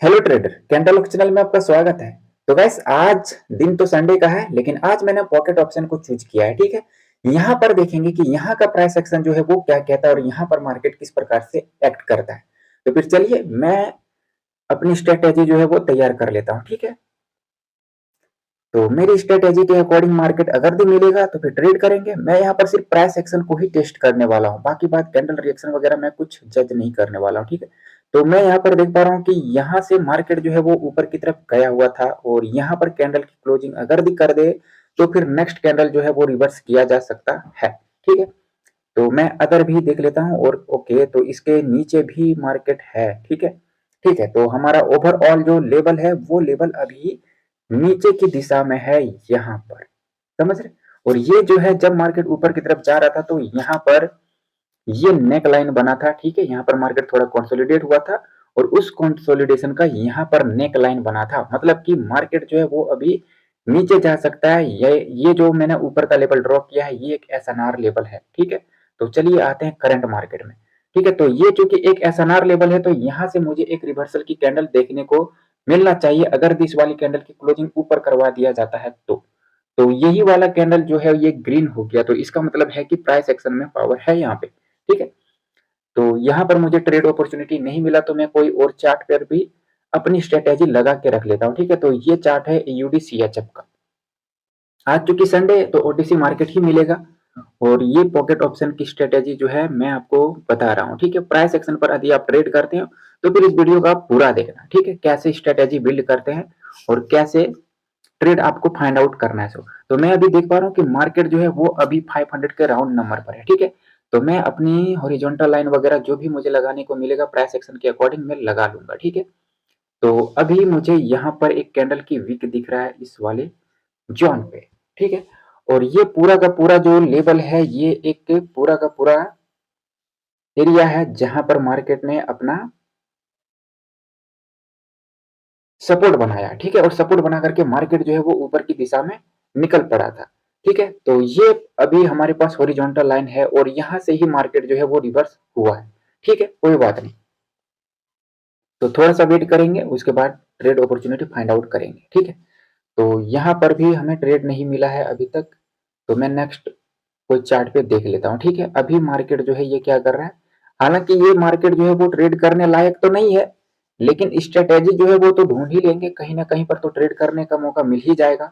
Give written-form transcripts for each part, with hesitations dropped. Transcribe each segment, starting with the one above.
Hello trader, candle channel में आपका स्वागत है। तो गाइस, आज दिन तो संडे का है, लेकिन आज मैंने पॉकेट ऑप्शन को चूज किया है। ठीक है, यहाँ पर देखेंगे कि यहाँ का प्राइस एक्शन जो है वो क्या कहता है और यहाँ पर मार्केट किस प्रकार से एक्ट करता है। तो फिर चलिए मैं अपनी स्ट्रेटेजी जो है वो तैयार कर लेता हूँ। ठीक है, तो मेरी स्ट्रेटेजी के अकॉर्डिंग मार्केट अगर भी मिलेगा तो फिर ट्रेड करेंगे। मैं यहाँ पर सिर्फ प्राइस एक्शन को ही टेस्ट करने वाला हूँ, बाकी बात कैंडल रिएक्शन वगैरह मैं कुछ जज नहीं करने वाला हूँ। ठीक है, तो मैं यहाँ पर देख पा रहा हूँ कि यहाँ से मार्केट जो है वो ऊपर की तरफ गया हुआ था और यहाँ पर कैंडल की क्लोजिंग अगर भी कर दे तो फिर नेक्स्ट कैंडल जो है वो रिवर्स किया जा सकता है। ठीक है, तो मैं अदर भी देख लेता हूँ और ओके, तो इसके नीचे भी मार्केट है। ठीक है, ठीक है, तो हमारा ओवरऑल जो लेवल है वो लेवल अभी नीचे की दिशा में है, यहाँ पर समझ रहे। और ये जो है जब मार्केट ऊपर की तरफ जा रहा था तो यहाँ पर ये नेक लाइन बना था। ठीक है, यहाँ पर मार्केट थोड़ा कंसोलिडेट हुआ था और उस कंसोलिडेशन का यहाँ पर नेक लाइन बना था, मतलब कि मार्केट जो है वो अभी नीचे जा सकता है। ये जो मैंने ऊपर का लेवल ड्रॉ किया है ये एक एसएनआर लेवल है। ठीक है, तो चलिए आते हैं करंट मार्केट में। ठीक है, तो ये चूंकि एक एसएनआर लेवल है तो यहाँ से मुझे एक रिवर्सल की कैंडल देखने को मिलना चाहिए अगर इस वाली कैंडल की क्लोजिंग ऊपर करवा दिया जाता है तो यही वाला कैंडल जो है ये ग्रीन हो गया, तो इसका मतलब है कि प्राइस एक्शन में पावर है यहाँ पे। ठीक है, तो यहाँ पर मुझे ट्रेड अपॉर्चुनिटी नहीं मिला तो मैं कोई और चार्ट पर भी अपनी स्ट्रेटेजी लगा के रख लेता हूँ। ठीक है, तो ये चार्ट है यूडीसीएचएफ का। आज चूंकि संडे तो ओटीसी मार्केट ही मिलेगा और ये पॉकेट ऑप्शन की स्ट्रेटेजी जो है मैं आपको बता रहा हूँ। ठीक है, प्राइस एक्शन पर यदि आप ट्रेड करते हो तो फिर इस वीडियो का आप पूरा देखना। ठीक है, कैसे स्ट्रेटेजी बिल्ड करते हैं और कैसे ट्रेड आपको फाइंड आउट करना है। तो मैं अभी देख पा रहा हूँ कि मार्केट जो है वो अभी 500 के राउंड नंबर पर है। ठीक है, तो मैं अपनी हॉरिजॉन्टल लाइन वगैरह जो भी मुझे लगाने को मिलेगा प्राइस एक्शन के अकॉर्डिंग मैं लगा लूंगा। ठीक है, तो अभी मुझे यहाँ पर एक कैंडल की विक दिख रहा है इस वाले जोन पे। ठीक है, और ये पूरा का पूरा जो लेवल है ये एक पूरा का पूरा एरिया है जहां पर मार्केट ने अपना सपोर्ट बनाया। ठीक है, और सपोर्ट बना करके मार्केट जो है वो ऊपर की दिशा में निकल पड़ा था। ठीक है, तो ये अभी हमारे पास हॉरिजॉन्टल लाइन है और यहां से ही मार्केट जो है वो रिवर्स हुआ है। ठीक है, कोई बात नहीं, तो थोड़ा सा वेट करेंगे, उसके बाद ट्रेड अपॉर्चुनिटी फाइंड आउट करेंगे। ठीक है, तो यहाँ पर भी हमें ट्रेड नहीं मिला है अभी तक, तो मैं नेक्स्ट कोई चार्ट पे देख लेता हूँ। ठीक है, अभी मार्केट जो है ये क्या कर रहा है, हालांकि ये मार्केट जो है वो ट्रेड करने लायक तो नहीं है, लेकिन स्ट्रेटेजी जो है वो तो ढूंढ ही लेंगे, कहीं ना कहीं पर तो ट्रेड करने का मौका मिल ही जाएगा।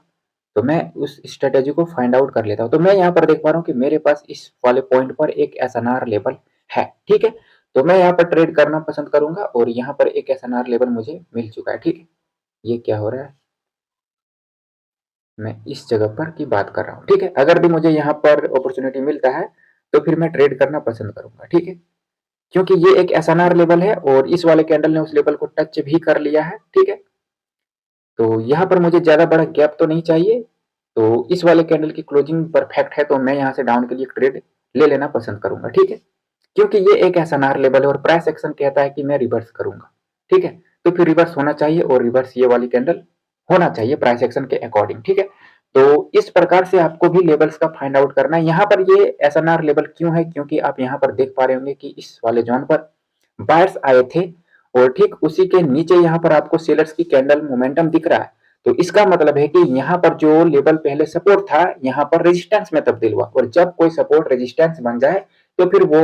तो मैं उस स्ट्रेटेजी को फाइंड आउट कर लेता हूँ। तो मैं यहाँ पर देख पा रहा हूँ कि मेरे पास इस वाले पॉइंट पर एक एसएनआर लेवल है। ठीक है, तो मैं यहाँ पर ट्रेड करना पसंद करूंगा और यहाँ पर एक एसएनआर लेवल मुझे मिल चुका है। ठीक है, ये क्या हो रहा है, मैं इस जगह पर की बात कर रहा हूँ। ठीक है, अगर भी मुझे यहाँ पर अपॉर्चुनिटी मिलता है तो फिर मैं ट्रेड करना पसंद करूंगा। ठीक है, क्योंकि ये एक एसएनआर लेवल है और इस वाले कैंडल ने उस लेवल को टच भी कर लिया है। ठीक है, तो यहाँ पर मुझे ज्यादा बड़ा गैप तो नहीं चाहिए, तो इस वाले कैंडल की क्लोजिंग परफेक्ट है तो मैं यहाँ से डाउन के लिए ट्रेड ले लेना पसंद करूंगा। ठीक है, क्योंकि ये एक एसएनआर लेवल है और प्राइस एक्शन कहता है कि मैं रिवर्स करूंगा। ठीक है, तो फिर रिवर्स होना चाहिए और रिवर्स ये वाली कैंडल होना चाहिए प्राइस एक्शन के अकॉर्डिंग। ठीक है, तो इस प्रकार से आपको भी लेवल्स का फाइंड आउट करना है। यहाँ पर ये एसएनआर लेवल क्यों है, क्योंकि आप यहाँ पर देख पा रहे होंगे कि इस वाले जोन पर बायर्स आए थे और ठीक उसी के नीचे यहाँ पर आपको सेलर्स की कैंडल मोमेंटम दिख रहा है। तो इसका मतलब है कि यहाँ पर जो लेवल पहले सपोर्ट था यहाँ पर रेजिस्टेंस में तब्दील हुआ और जब कोई सपोर्ट रेजिस्टेंस बन जाए तो फिर वो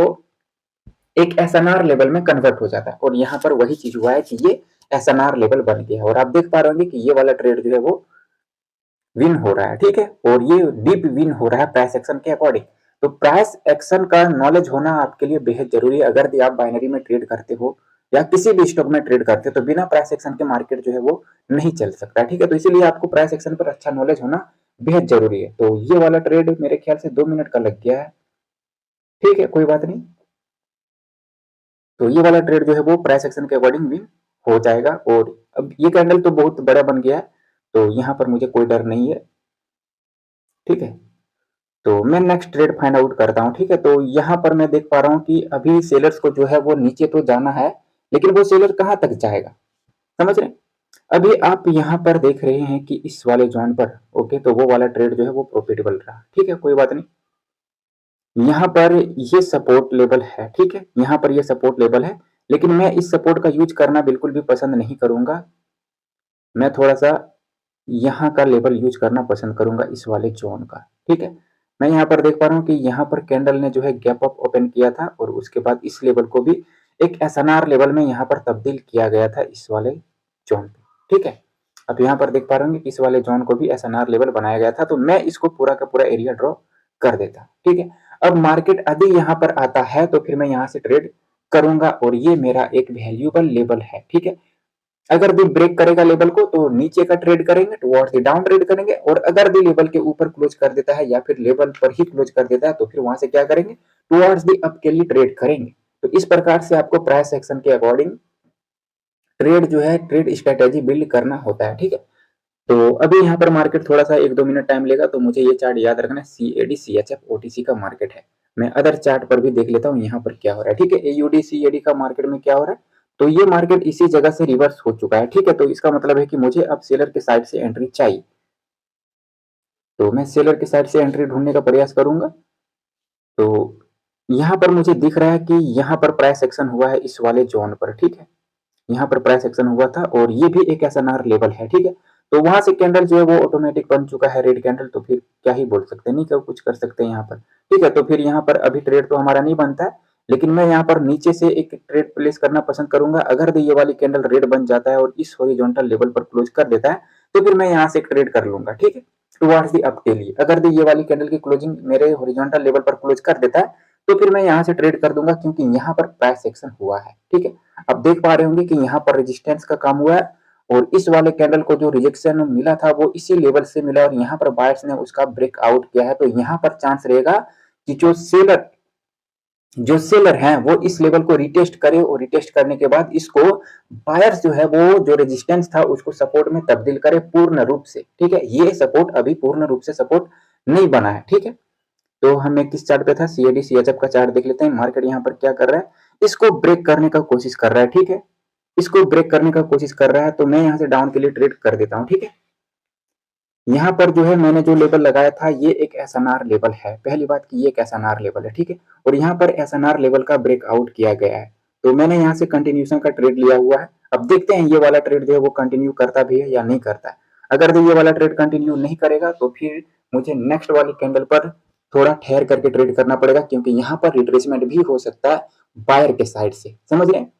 एक एसएनआर लेवल में कन्वर्ट हो जाता है और यहाँ पर वही चीज हुआ है कि ये एसएनआर लेवल बन गया और आप देख पा रहे होंगे कि ये वाला ट्रेड जो है वो विन हो रहा है। ठीक है, और ये डीप विन हो रहा है प्राइस एक्शन के अकॉर्डिंग। तो प्राइस एक्शन का नॉलेज होना आपके लिए बेहद जरूरी है। अगर आप बाइनरी में ट्रेड करते हो या किसी भी स्टॉक में ट्रेड करते हो तो बिना प्राइस एक्शन के मार्केट जो है वो नहीं चल सकता। ठीक है, तो इसीलिए आपको प्राइस एक्शन पर अच्छा नॉलेज होना बेहद जरूरी है। तो ये वाला ट्रेड मेरे ख्याल से 2 मिनट का लग गया है। ठीक है, कोई बात नहीं, तो ये वाला ट्रेड जो है वो प्राइस एक्शन के अकॉर्डिंग विन हो जाएगा। और अब ये कैंडल तो बहुत बड़ा बन गया है तो यहाँ पर मुझे कोई डर नहीं है। ठीक है, तो मैं नेक्स्ट ट्रेड फाइंड आउट करता हूँ। ठीक है, तो यहाँ पर मैं देख पा रहा हूँ कि अभी सेलर्स को जो है वो नीचे तो जाना है, लेकिन वो सेलर कहाँ तक जाएगा, समझ रहे हैं। अभी आप यहाँ पर देख रहे हैं कि इस वाले जॉन पर ओके, तो वो वाला ट्रेड जो है वो प्रॉफिटेबल रहा। ठीक है, कोई बात नहीं, यहाँ पर ये सपोर्ट लेवल है। ठीक है, यहाँ पर ये सपोर्ट लेवल है, लेकिन मैं इस सपोर्ट का यूज करना बिल्कुल भी पसंद नहीं करूंगा। मैं थोड़ा सा यहाँ का लेवल यूज करना पसंद करूंगा, इस वाले जोन का। ठीक है, मैं यहाँ पर देख पा रहा हूँ कि यहाँ पर कैंडल ने जो है गैप अप ओपन किया था और उसके बाद इस लेवल को भी एक एसएनआर लेवल में यहाँ पर तब्दील किया गया था इस वाले जोन पे। ठीक है, अब यहाँ पर देख पा रहे होंगे कि इस वाले जोन को भी एसएनआर लेवल बनाया गया था, तो मैं इसको पूरा का पूरा एरिया ड्रॉ कर देता। ठीक है, अब मार्केट यदि यहाँ पर आता है तो फिर मैं यहाँ से ट्रेड करूंगा और ये मेरा एक वैल्यूएबल लेवल है। ठीक है, अगर दी ब्रेक करेगा लेवल को तो नीचे का ट्रेड करेंगे, टुवर्ड्स द डाउन ट्रेड करेंगे, और अगर दी लेवल के ऊपर क्लोज कर देता है या फिर लेवल पर ही क्लोज कर देता है तो फिर वहां से क्या करेंगे, टुवर्ड्स दी अप के लिए ट्रेड करेंगे। तो इस प्रकार से आपको प्राइस एक्शन के अकॉर्डिंग ट्रेड जो है, ट्रेड स्ट्रेटेजी बिल्ड करना होता है। ठीक है, तो अभी यहाँ पर मार्केट थोड़ा सा 1-2 मिनट टाइम लेगा, तो मुझे ये चार्ट याद रखना है, CAD CHF OTC का मार्केट है। मैं अदर चार्ट पर भी देख लेता हूँ यहाँ पर क्या हो रहा है। ठीक है, AUD CAD का मार्केट में क्या हो रहा है, तो ये मार्केट इसी जगह से रिवर्स हो चुका है। ठीक है, तो इसका मतलब है कि मुझे अब सेलर के साइड से एंट्री चाहिए, तो मैं सेलर के साइड से एंट्री ढूंढने का प्रयास करूंगा। तो यहाँ पर मुझे दिख रहा है कि यहाँ पर प्राइस एक्शन हुआ है इस वाले जोन पर। ठीक है, यहाँ पर प्राइस एक्शन हुआ था और ये भी एक एसएनआर लेवल है। ठीक है, तो वहां से कैंडल जो है वो ऑटोमेटिक बन चुका है रेड कैंडल, तो फिर क्या ही बोल सकते हैं, नहीं क्या कुछ कर सकते हैं यहाँ पर। ठीक है, तो फिर यहाँ पर अभी ट्रेड तो हमारा नहीं बनता है, लेकिन मैं यहाँ पर नीचे से एक ट्रेड प्लेस करना पसंद करूंगा। अगर ये वाली कैंडल रेड बन जाता है और इस हॉरिजॉन्टल लेवल पर क्लोज कर देता है तो फिर मैं यहाँ से एक ट्रेड कर लूंगा। ठीक है, टुवर्ड्स दी अप के लिए अगर ये वाली कैंडल की क्लोजिंग मेरे हॉरिजॉन्टल लेवल पर क्लोज कर देता है तो फिर मैं यहाँ से ट्रेड कर दूंगा, क्योंकि यहाँ पर प्राइस एक्शन हुआ है। ठीक है, अब देख पा रहे होंगे कि यहाँ पर रेजिस्टेंस का काम हुआ है और इस वाले कैंडल को जो रिजेक्शन मिला था वो इसी लेवल से मिला और यहाँ पर बायर्स ने उसका ब्रेकआउट किया है। तो यहाँ पर चांस रहेगा कि जो सेलर हैं वो इस लेवल को रिटेस्ट करे और रिटेस्ट करने के बाद इसको बायर्स जो है वो जो रेजिस्टेंस था उसको सपोर्ट में तब्दील करे पूर्ण रूप से। ठीक है, ये सपोर्ट अभी पूर्ण रूप से सपोर्ट नहीं बना है। ठीक है, तो हमें किस चार्ट पे था, CAD CHF का चार्ट देख लेते हैं। मार्केट यहाँ पर क्या कर रहा है, इसको ब्रेक करने का कोशिश कर रहा है। ठीक है, इसको ब्रेक करने का कोशिश कर रहा है, तो मैं यहाँ से डाउन के लिए ट्रेड कर देता हूँ। ठीक है, यहाँ पर जो है मैंने जो लेवल लगाया था ये एक एसएनआर लेवल है। पहली बात कि ये एक एसएनआर लेवल है। ठीक है, और यहाँ पर एसएनआर लेवल का ब्रेकआउट किया गया है, तो मैंने यहाँ से कंटिन्यूशन का ट्रेड लिया हुआ है। अब देखते हैं ये वाला ट्रेड जो है वो कंटिन्यू करता भी है या नहीं करता है। अगर ये वाला ट्रेड कंटिन्यू नहीं करेगा तो फिर मुझे नेक्स्ट वाली कैंडल पर थोड़ा ठहर करके ट्रेड करना पड़ेगा, क्योंकि यहाँ पर रिट्रेसमेंट भी हो सकता है बायर के साइड से, समझ रहे हैं।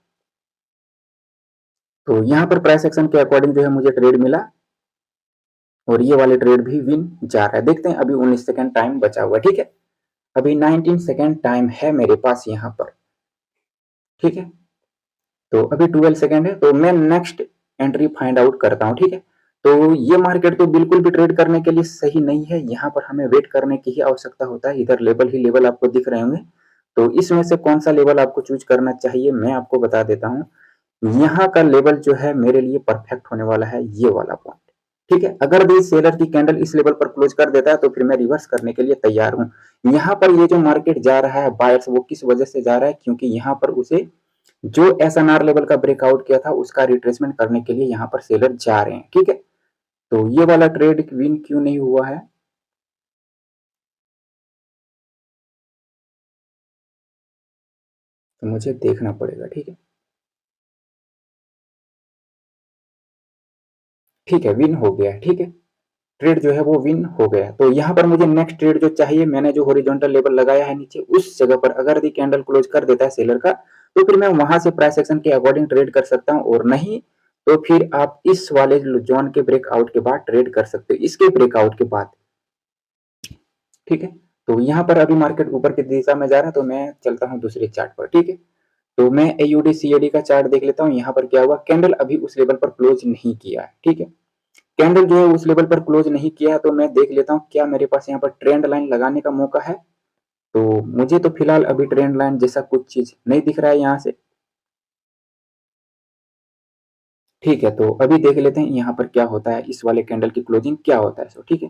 तो यहाँ पर प्राइस एक्शन के अकॉर्डिंग जो है मुझे ट्रेड मिला और ये वाले ट्रेड भी विन जा रहा है। देखते हैं, अभी 19 सेकंड टाइम बचा हुआ है। ठीक है, अभी 19 सेकंड टाइम है मेरे पास यहाँ पर। ठीक है, तो अभी 12 सेकंड है, तो मैं नेक्स्ट एंट्री फाइंड आउट करता हूँ। ठीक है, तो ये मार्केट तो बिल्कुल भी ट्रेड करने के लिए सही नहीं है, यहाँ पर हमें वेट करने की ही आवश्यकता होता है। इधर लेवल ही लेवल आपको दिख रहे होंगे, तो इसमें से कौन सा लेवल आपको चूज करना चाहिए मैं आपको बता देता हूँ। यहाँ का लेवल जो है मेरे लिए परफेक्ट होने वाला है, ये वाला पॉइंट। ठीक है, अगर भी सेलर की कैंडल इस लेवल पर क्लोज कर देता है तो फिर मैं रिवर्स करने के लिए तैयार हूं। यहाँ पर ये जो मार्केट जा रहा है बायर्स, वो किस वजह से जा रहा है, क्योंकि यहाँ पर उसे जो एसएनआर लेवल का ब्रेकआउट किया था उसका रिट्रेसमेंट करने के लिए यहाँ पर सेलर जा रहे हैं। ठीक है, तो ये वाला ट्रेड विन क्यों नहीं हुआ है, तो मुझे देखना पड़ेगा। ठीक है, ठीक है, विन हो गया है। ठीक है, ट्रेड जो है वो विन हो गया। तो यहाँ पर मुझे नेक्स्ट ट्रेड जो चाहिए, मैंने जो हॉरिजॉन्टल लेवल लगाया है नीचे उस जगह पर अगर दी कैंडल क्लोज कर देता है सेलर का, तो फिर मैं वहां से प्राइस एक्शन के अकॉर्डिंग ट्रेड कर सकता हूँ, और नहीं तो फिर आप इस वाले जोन के ब्रेकआउट के बाद ट्रेड कर सकते हो, इसके ब्रेकआउट के बाद। ठीक है, तो यहाँ पर अभी मार्केट ऊपर की दिशा में जा रहा है, तो मैं चलता हूँ दूसरे चार्ट पर। ठीक है, तो मैं AUD CAD का चार्ट देख लेता हूँ। यहाँ पर क्या हुआ, कैंडल अभी उस लेवल पर क्लोज नहीं किया है। ठीक है, कैंडल जो है उस लेवल पर क्लोज नहीं किया है, तो मैं देख लेता हूँ क्या मेरे पास यहाँ पर ट्रेंड लाइन लगाने का मौका है। तो मुझे तो फिलहाल अभी ट्रेंड लाइन जैसा कुछ चीज नहीं दिख रहा है यहाँ से। ठीक है, तो अभी देख लेते हैं यहाँ पर क्या होता है, इस वाले कैंडल की क्लोजिंग क्या होता है। ठीक है,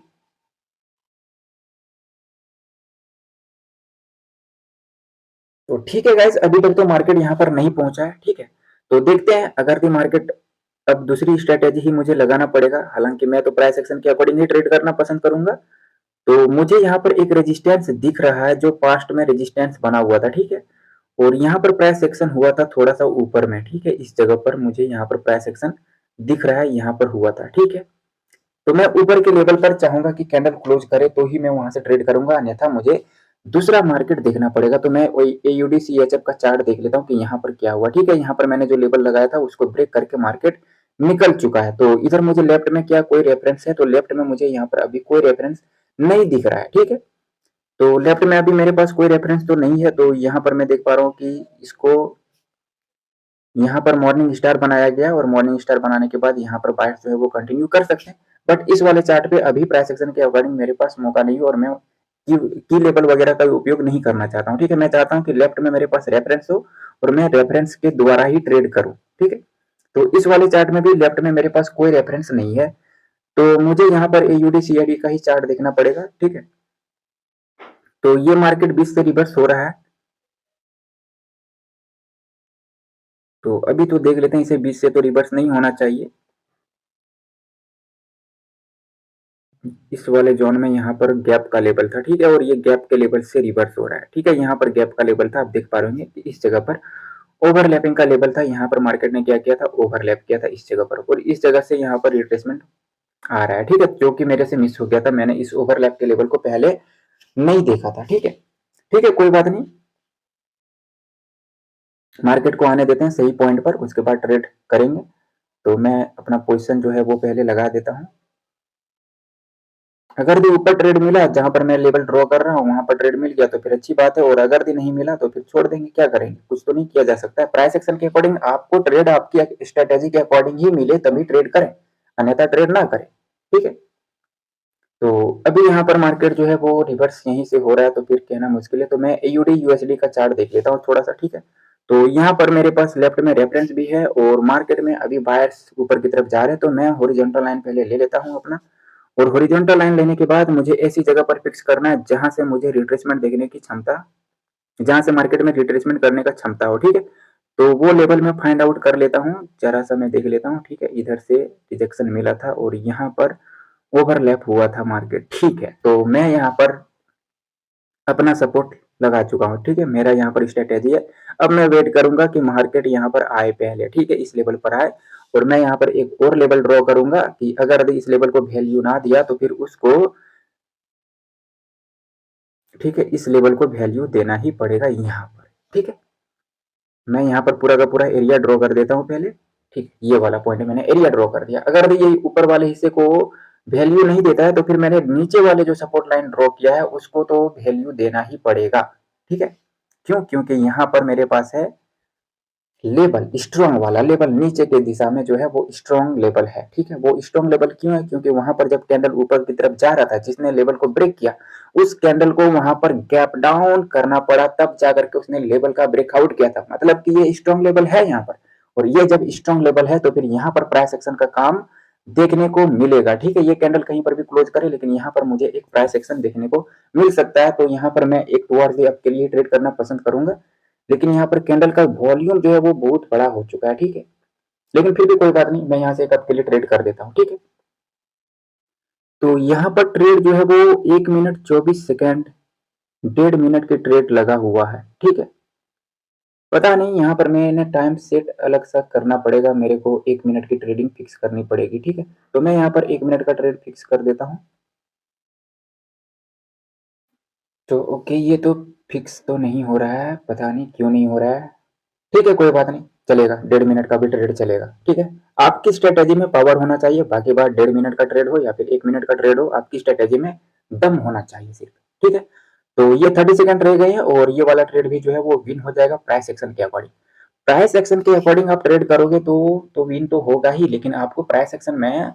तो ठीक है गाइस, अभी तक तो मार्केट यहाँ पर नहीं पहुंचा है। ठीक है, तो देखते हैं अगर दी मार्केट, अब दूसरी स्ट्रेटेजी ही मुझे लगाना पड़ेगा। हालांकि मैं तो प्राइस एक्शन के अकॉर्डिंग ही ट्रेड करना पसंद करूंगा। तो मुझे यहाँ पर एक रेजिस्टेंस दिख रहा है जो पास्ट में रेजिस्टेंस बना हुआ था। ठीक है, और यहाँ पर प्राइस एक्शन हुआ था थोड़ा सा ऊपर में, ठीक है। इस जगह पर मुझे यहाँ पर प्राइस एक्शन दिख रहा है, यहाँ पर हुआ था, ठीक है। तो मैं ऊपर के लेवल पर चाहूंगा कि कैंडल क्लोज करे तो ही मैं वहां से ट्रेड करूंगा, अन्यथा मुझे दूसरा मार्केट देखना पड़ेगा। तो मैं वही एयूडी सीएचएफ का चार्ट देख लेता हूँ कि यहाँ पर क्या हुआ, ठीक है। यहाँ पर मैंने जो लेवल लगाया था उसको ब्रेक करके मार्केट निकल चुका है। तो इधर मुझे लेफ्ट में क्या कोई रेफरेंस है, तो लेफ्ट में मुझे यहाँ पर अभी कोई रेफरेंस नहीं दिख रहा है, ठीक है। तो लेफ्ट में अभी मेरे पास कोई रेफरेंस तो नहीं है। तो यहाँ पर मैं देख पा रहा हूँ कि इसको यहाँ पर मॉर्निंग स्टार बनाया गया और मॉर्निंग स्टार बनाने के बाद यहाँ पर बाइट जो है वो कंटिन्यू कर सकते हैं। बट इस वाले चार्ट पे अभी प्राइस एक्शन के अकॉर्डिंग मेरे पास मौका नहीं है और मैं की लेवल वगैरह का उपयोग नहीं करना चाहता हूँ, ठीक है। मैं चाहता हूँ कि लेफ्ट में मेरे पास रेफरेंस हो और मैं रेफरेंस के द्वारा ही ट्रेड करूँ, ठीक है। तो इस वाले चार्ट में भी लेफ्ट में मेरे पास कोई रेफरेंस नहीं है, तो मुझे यहाँ पर एयूडी सीआईडी का ही चार्ट देखना पड़ेगा, ठीक है। तो ये मार्केट 20 से रिवर्स हो रहा है, तो अभी तो देख लेते हैं, इसे 20 से तो रिवर्स नहीं होना चाहिए। इस वाले जोन में यहाँ पर गैप का लेवल था, ठीक है, और ये गैप के लेवल से रिवर्स हो रहा है, ठीक है। यहाँ पर गैप का लेवल था, आप देख पा रहे होंगे कि इस जगह पर ओवरलैपिंग का लेवल था। यहाँ पर मार्केट ने क्या किया था, ओवरलैप किया था इस जगह पर, और इस जगह से यहाँ पर रिट्रेसमेंट आ रहा है, ठीक है, जो कि मेरे से मिस हो गया था। मैंने इस ओवरलैप के लेवल को पहले नहीं देखा था, ठीक है। ठीक है, कोई बात नहीं, मार्केट को आने देते हैं सही पॉइंट पर, उसके बाद ट्रेड करेंगे। तो मैं अपना पोजीशन जो है वो पहले लगा देता हूँ। अगर भी ऊपर ट्रेड मिला जहां पर मैं लेवल ड्रॉ कर रहा हूँ वहां पर ट्रेड मिल गया तो फिर अच्छी बात है, और अगर भी नहीं मिला तो फिर छोड़ देंगे, क्या करेंगे, कुछ तो नहीं किया जा सकता है। प्राइस एक्शन के अकॉर्डिंग आपको ट्रेड आपकी स्ट्रेटेजी के अकॉर्डिंग ही मिले तभी ट्रेड करें, अन्यथा ट्रेड ना करें, ठीक है। तो अभी यहाँ पर मार्केट जो है वो रिवर्स यहीं से हो रहा है, तो फिर कहना मुश्किल है। तो मैं एयूडी यूएसडी का चार्ट देख लेता हूँ थोड़ा सा, ठीक है। तो यहाँ पर मेरे पास लेफ्ट में रेफरेंस भी है और मार्केट में अभी बायर्स ऊपर की तरफ जा रहे हैं, तो मैं हॉरिजॉन्टल लाइन पहले ले लेता हूँ अपना, और हॉरिजॉन्टल लाइन लेने के बाद मुझे ऐसी जगह पर फिक्स करना है जहां से मुझे रिट्रेसमेंट देखने की क्षमता, जहां से मार्केट में रिट्रेसमेंट करने का क्षमता हो, ठीक है। तो वो लेवल मैं फाइंड आउट कर लेता हूँ, जरा सा मैं देख लेता हूँ, ठीक है। इधर से रिजेक्शन मिला था और यहाँ पर ओवरलैप हुआ था मार्केट, ठीक है। तो मैं यहाँ पर अपना सपोर्ट लगा चुका हूँ, ठीक है। मेरा यहाँ पर स्ट्रेटेजी है, अब मैं वेट करूंगा कि मार्केट यहाँ पर आए पहले, ठीक है, इस लेवल पर आए, और मैं यहाँ पर एक और लेवल ड्रॉ करूंगा कि अगर इस लेवल को वैल्यू ना दिया तो फिर उसको, ठीक है, इस लेवल को वैल्यू देना ही पड़ेगा यहाँ पर, ठीक है। मैं यहाँ पर पूरा का पूरा एरिया ड्रॉ कर देता हूँ पहले, ठीक, ये वाला पॉइंट मैंने एरिया ड्रॉ कर दिया। अगर ये ऊपर वाले हिस्से को वैल्यू नहीं देता है तो फिर मैंने नीचे वाले जो सपोर्ट लाइन ड्रॉ किया है उसको तो वैल्यू देना ही पड़ेगा, ठीक है। क्यों, क्योंकि यहाँ पर मेरे पास है लेवल, स्ट्रॉन्ग वाला लेवल, नीचे के दिशा में जो है वो स्ट्रॉन्ग लेवल है, ठीक है। वो स्ट्रॉन्ग लेवल क्यों है, क्योंकि वहां पर जब कैंडल ऊपर की तरफ जा रहा था, जिसने लेवल को ब्रेक किया उस कैंडल को वहां पर गैप डाउन करना पड़ा, तब जाकर के उसने लेवल का ब्रेकआउट किया था, मतलब कि ये स्ट्रॉन्ग लेवल है यहाँ पर। और ये जब स्ट्रॉन्ग लेवल है तो फिर यहाँ पर प्राइस एक्शन का काम देखने को मिलेगा, ठीक है। ये कैंडल कहीं पर भी क्लोज करे लेकिन यहाँ पर मुझे एक प्राइस एक्शन देखने को मिल सकता है, तो यहाँ पर मैं एक टुवर्ड्स द अप के लिए ट्रेड करना पसंद करूंगा। लेकिन यहाँ पर कैंडल का वॉल्यूम जो है वो बहुत बड़ा हो चुका है, ठीक है। लेकिन फिर भी कोई बात नहीं, मैं यहाँ से एक अप के लिए ट्रेड कर देता हूँ, ठीक है। तो यहाँ पर ट्रेड जो है वो 1 मिनट 24 सेकेंड 1.5 मिनट के ट्रेड लगा हुआ है, ठीक है। पता नहीं, यहाँ पर मैंने टाइम सेट अलग सा करना पड़ेगा, मेरे को 1 मिनट की ट्रेडिंग फिक्स करनी पड़ेगी, ठीक है। तो मैं यहाँ पर 1 मिनट का ट्रेड फिक्स कर देता हूँ। तो ओके, ये तो फिक्स तो नहीं हो रहा है, पता नहीं क्यों नहीं हो रहा है, ठीक है, कोई बात नहीं, चलेगा, 1.5 मिनट का भी ट्रेड चलेगा, ठीक है। आपकी स्ट्रेटेजी में पावर होना चाहिए, बाकी बात 1.5 मिनट का ट्रेड हो या फिर 1 मिनट का ट्रेड हो, आपकी स्ट्रेटेजी में दम होना चाहिए सिर्फ, ठीक है। तो ये 30 सेकंड रह गए हैं और ये वाला ट्रेड भी जो है वो विन हो जाएगा प्राइस एक्शन के अकॉर्डिंग। प्राइस एक्शन के अकॉर्डिंग आप ट्रेड करोगे तो विन तो होगा ही, लेकिन आपको प्राइस एक्शन में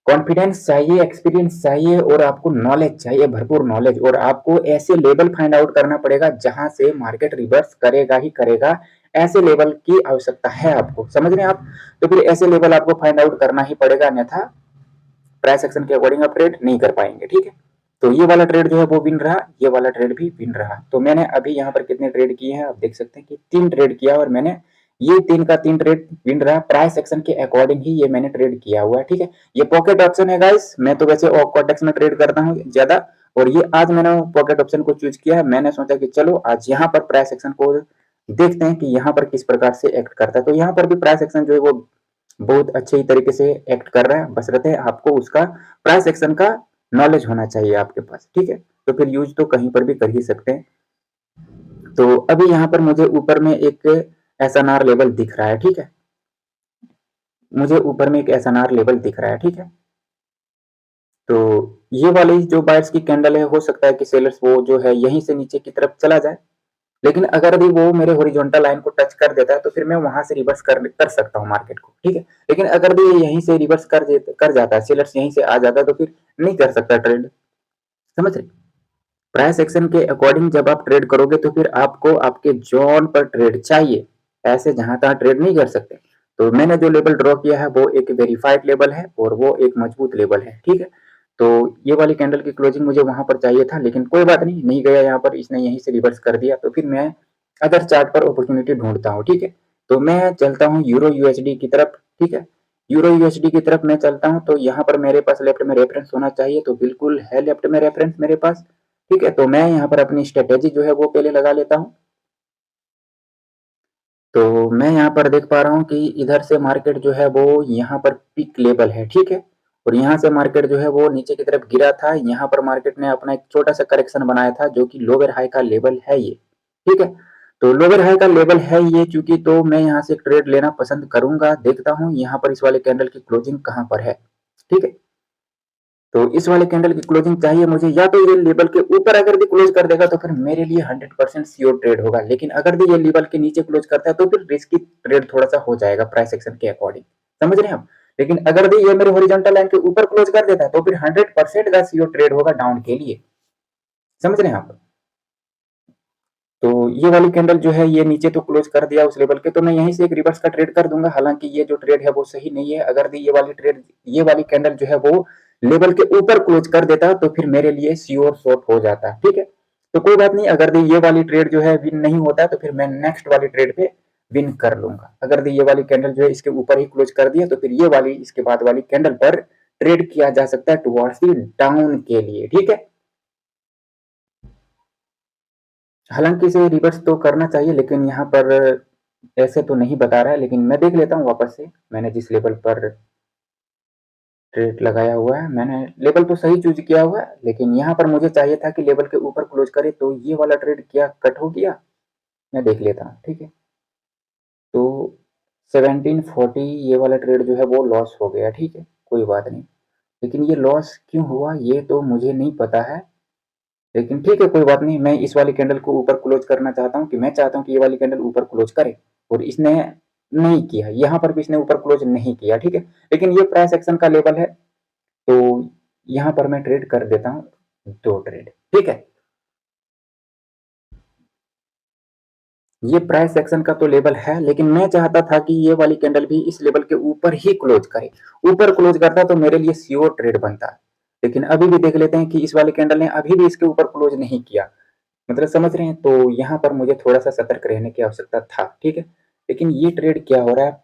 कॉन्फिडेंस चाहिए, एक्सपीरियंस चाहिए, और आपको नॉलेज चाहिए, भरपूर नॉलेज, और आपको ऐसे लेवल फाइंड आउट करना पड़ेगा जहां से मार्केट रिवर्स करेगा ही करेगा। ऐसे लेवल की आवश्यकता है आपको, समझ रहे हैं आप। तो फिर ऐसे लेवल आपको फाइंड आउट करना ही पड़ेगा, अन्यथा प्राइस एक्शन के अकॉर्डिंग आप ट्रेड नहीं कर पाएंगे, ठीक है। तो ये वाला ट्रेड जो है वो विन रहा, ये वाला ट्रेड भी विन रहा। तो मैंने अभी यहाँ पर कितने ट्रेड किए हैं आप देख सकते हैं कि 3 ट्रेड किया, और मैंने ये 3 का 3 ट्रेड विन रहा, प्राइस एक्शन के अकॉर्डिंग ही ये मैंने ट्रेड किया हुआ है, ठीक है। ये पॉकेट ऑप्शन है गाइस, मैं तो वैसे कॉटेक्स में ट्रेड करता हूँ ज्यादा, और ये आज मैंने पॉकेट ऑप्शन को चूज किया है। मैंने सोचा कि चलो आज यहाँ पर प्राइस एक्शन को देखते हैं कि यहाँ पर किस प्रकार से एक्ट करता है। तो यहाँ पर भी प्राइस एक्शन जो है वो बहुत अच्छे तरीके से एक्ट कर रहा है, बशर्ते आपको उसका प्राइस एक्शन का नॉलेज होना चाहिए आपके पास, ठीक है। तो फिर यूज तो कहीं पर भी कर ही सकते हैं। तो अभी यहाँ पर मुझे ऊपर में एक एसएनआर लेवल दिख रहा है, ठीक है। मुझे ऊपर में एक एसएनआर लेवल दिख रहा है, ठीक है। तो ये वाली जो बायर्स की कैंडल है, हो सकता है कि सेलर्स वो जो है यहीं से नीचे की तरफ चला जाए, लेकिन अगर भी वो मेरे हॉरिजॉन्टल लाइन को टच कर देता है तो फिर मैं वहां से रिवर्स कर सकता हूँ मार्केट को, ठीक है। लेकिन अगर भी यहीं से रिवर्स कर जाता है, सेलर्स यहीं से आ जाता है, तो फिर नहीं कर सकता ट्रेड, समझ रहे। प्राइस एक्शन के अकॉर्डिंग जब आप ट्रेड करोगे तो फिर आपको आपके जोन पर ट्रेड चाहिए, ऐसे जहां तहां ट्रेड नहीं कर सकते। तो मैंने जो लेवल ड्रॉ किया है वो एक वेरीफाइड लेवल है और वो एक मजबूत लेवल है, ठीक है। तो ये वाली कैंडल की क्लोजिंग मुझे वहां पर चाहिए था, लेकिन कोई बात नहीं, नहीं गया यहाँ पर, इसने यहीं से रिवर्स कर दिया। तो फिर मैं अदर चार्ट पर अपॉर्चुनिटी ढूंढता हूँ, ठीक है। तो मैं चलता हूँ यूरो यूएसडी की तरफ, ठीक है। यूरो यूएसडी की तरफ मैं चलता हूँ, तो यहाँ पर मेरे पास लेफ्ट में रेफरेंस होना चाहिए, तो बिल्कुल है लेफ्ट में रेफरेंस मेरे पास, ठीक है। तो मैं यहाँ पर अपनी स्ट्रेटेजी जो है वो पहले लगा लेता हूँ। तो मैं यहाँ पर देख पा रहा हूँ कि इधर से मार्केट जो है वो यहाँ पर पीक लेवल है, ठीक है। और यहाँ से मार्केट जो है वो नीचे की तरफ गिरा था, यहाँ पर मार्केट ने अपना एक छोटा सा करेक्शन बनाया था, जो कि लोअर हाई का लेवल है ये, ठीक है। तो लोअर हाई का लेवल है ये चूंकि, तो मैं यहाँ से ट्रेड लेना पसंद करूंगा। देखता हूँ यहाँ पर इस वाले कैंडल की क्लोजिंग कहाँ पर है, ठीक है। तो इस वाले कैंडल की क्लोजिंग चाहिए मुझे, या तो ये लेवल के ऊपर अगर भी क्लोज कर देगा तो फिर मेरे लिए 100% श्योर ट्रेड होगा, लेकिन अगर भी ये लेवल के नीचे क्लोज करता है तो फिर रिस्की ट्रेड थोड़ा सा हो जाएगा प्राइस एक्शन के अकॉर्डिंग, समझ रहे हैं आप। लेकिन अगर भी ये मेरे हॉरिजॉन्टल लाइन के ऊपर क्लोज कर देता है तो फिर 100% का श्योर ट्रेड होगा डाउन के लिए, समझ रहे हैं आप। तो ये वाली कैंडल जो है ये नीचे तो क्लोज कर दिया उस लेवल के, तो मैं यहीं से एक रिवर्स का ट्रेड कर दूंगा। हालांकि ये जो ट्रेड है वो सही नहीं है, अगर भी ये वाली कैंडल जो है वो लेवल के ऊपर क्लोज कर देता तो फिर मेरे लिए श्योर शॉर्ट हो जाता, ठीक है। तो कोई बात नहीं, अगर भी ये वाली ट्रेड जो है विन नहीं होता तो फिर मैं नेक्स्ट वाली ट्रेड पे विन कर लूंगा। अगर भी ये वाली कैंडल जो है इसके ऊपर ही क्लोज कर दिया तो फिर ये वाली इसके बाद वाली कैंडल पर ट्रेड किया जा सकता है टुवर्ड्स दी डाउन के लिए, ठीक है। हालांकि इसे रिवर्स तो करना चाहिए, लेकिन यहाँ पर ऐसे तो नहीं बता रहा है, लेकिन मैं देख लेता हूँ वापस से। मैंने जिस लेवल पर ट्रेड लगाया हुआ है, मैंने लेवल तो सही चूज किया हुआ है, लेकिन यहाँ पर मुझे चाहिए था कि लेवल के ऊपर क्लोज करे। तो ये वाला ट्रेड क्या कट हो गया, मैं देख लेता हूँ, ठीक है। तो 1740 ये वाला ट्रेड जो है वो लॉस हो गया, ठीक है, कोई बात नहीं। लेकिन ये लॉस क्यों हुआ ये तो मुझे नहीं पता है, लेकिन ठीक है, कोई बात नहीं। मैं इस वाली कैंडल को ऊपर क्लोज करना चाहता हूँ, कि मैं चाहता हूँ कि ये वाली कैंडल ऊपर क्लोज करे, और इसने नहीं किया, यहाँ पर भी इसने ऊपर क्लोज नहीं किया, ठीक है। लेकिन ये प्राइस एक्शन का लेवल है, तो यहाँ पर मैं ट्रेड कर देता हूँ 2 ट्रेड, ठीक है। ये प्राइस एक्शन का तो लेवल है, लेकिन मैं चाहता था कि ये वाली कैंडल भी इस लेवल के ऊपर ही क्लोज करे। ऊपर क्लोज करता तो मेरे लिए श्योर ट्रेड बनता, लेकिन अभी भी देख लेते हैं कि इस वाली कैंडल ने अभी भी इसके ऊपर क्लोज नहीं किया, मतलब समझ रहे हैं। तो यहाँ पर मुझे थोड़ा सा सतर्क रहने की आवश्यकता था, ठीक है। लेकिन ये ट्रेड क्या हो रहा है,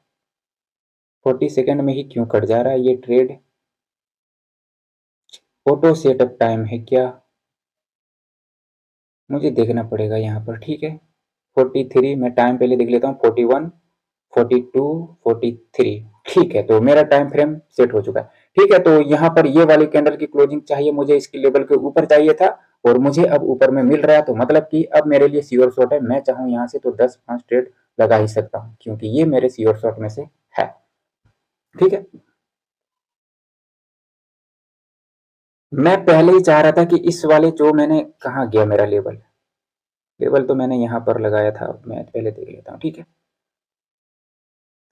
40 सेकंड में ही क्यों कट जा रहा है ये ट्रेड, ऑटो सेटअप टाइम है क्या, मुझे देखना पड़ेगा यहाँ पर, ठीक है। 43 मैं टाइम पहले देख लेता हूँ, 41, 42, 43, ठीक है। तो मेरा टाइम फ्रेम सेट हो चुका है, ठीक है। तो यहाँ पर ये वाली कैंडल की क्लोजिंग चाहिए मुझे, इसके लेवल के ऊपर चाहिए था, और मुझे अब ऊपर में मिल रहा है, तो मतलब कि अब मेरे लिए श्योर शॉट है। मैं चाहूँ यहाँ से तो 10-5 ट्रेड लगा ही सकता हूँ, क्योंकि ये मेरे श्योर शॉट में से है, ठीक है। मैं पहले ही चाह रहा था कि इस वाले जो मैंने, कहाँ गया मेरा लेवल, लेवल तो मैंने यहाँ पर लगाया था, मैं पहले देख लेता हूँ, ठीक है।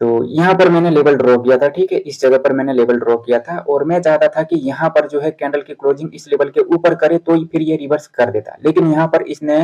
तो यहाँ पर मैंने लेवल ड्रॉ किया था, ठीक है, इस जगह पर मैंने लेवल ड्रॉ किया था, और मैं चाहता था कि यहाँ पर जो है कैंडल की क्लोजिंग इस लेवल के ऊपर करे तो फिर ये रिवर्स कर देता, लेकिन यहाँ पर इसने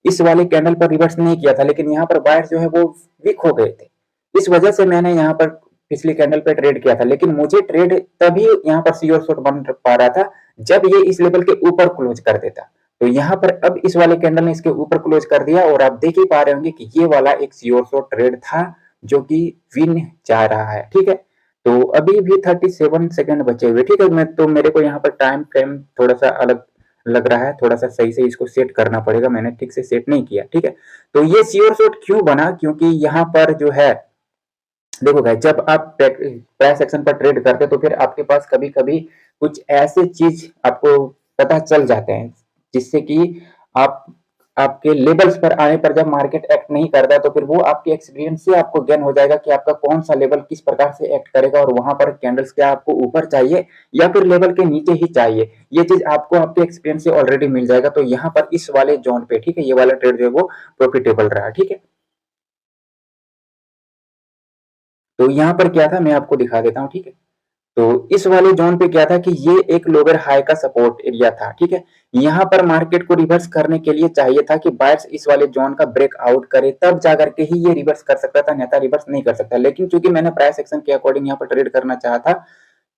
इस वाले कैंडल पर रिवर्स नहीं किया था, लेकिन यहाँ पर बायर्स जो है वो वीक हो गए थे। इस वजह से मैंने यहाँ पर पिछली कैंडल पे ट्रेड किया था, लेकिन मुझे ट्रेड तभी यहाँ पर श्योर शॉट बन पा रहा था जब ये इस लेवल के ऊपर क्लोज कर देता। तो यहाँ पर अब इस वाले कैंडल ने इसके ऊपर क्लोज कर दिया, और आप देख ही पा रहे होंगे कि ये वाला एक श्योर शॉट ट्रेड था जो कि विन जा रहा है, ठीक है। तो अभी भी 37 सेकंड बचे हुए, ठीक है। मैं तो मेरे को यहाँ पर टाइम फ्रेम थोड़ा सा अलग लग रहा है, थोड़ा सा सही से इसको सेट करना पड़ेगा, मैंने ठीक से सेट नहीं किया। ठीक है, तो ये श्योर शॉट क्यों बना, क्योंकि यहाँ पर जो है देखो भाई, जब आप प्राइस एक्शन पर ट्रेड करते तो फिर आपके पास कभी कभी कुछ ऐसे चीज आपको पता चल जाते हैं जिससे कि आप आपके लेवल्स पर आने पर जब मार्केट एक्ट नहीं करता तो फिर वो आपके एक्सपीरियंस से आपको ज्ञान हो जाएगा कि आपका कौन सा लेवल किस प्रकार से एक्ट करेगा और वहां पर कैंडल्स क्या आपको ऊपर चाहिए या फिर लेवल के नीचे ही चाहिए। ये चीज आपको आपके एक्सपीरियंस से ऑलरेडी मिल जाएगा। तो यहाँ पर इस वाले जोन पे, ठीक है, ये वाला ट्रेड जो है वो प्रॉफिटेबल रहा। ठीक है, तो यहाँ पर क्या था मैं आपको दिखा देता हूँ। ठीक है, तो इस वाले जोन पे क्या था कि ये एक लोअर हाई का सपोर्ट एरिया था। ठीक है, यहाँ पर मार्केट को रिवर्स करने के लिए चाहिए था कि बायर्स इस वाले जोन का ब्रेकआउट करे, तब जाकर के ही ये रिवर्स कर सकता था, नहीं रिवर्स नहीं कर सकता। लेकिन चूंकि मैंने प्राइस एक्शन के अकॉर्डिंग यहाँ पर ट्रेड करना चाहा था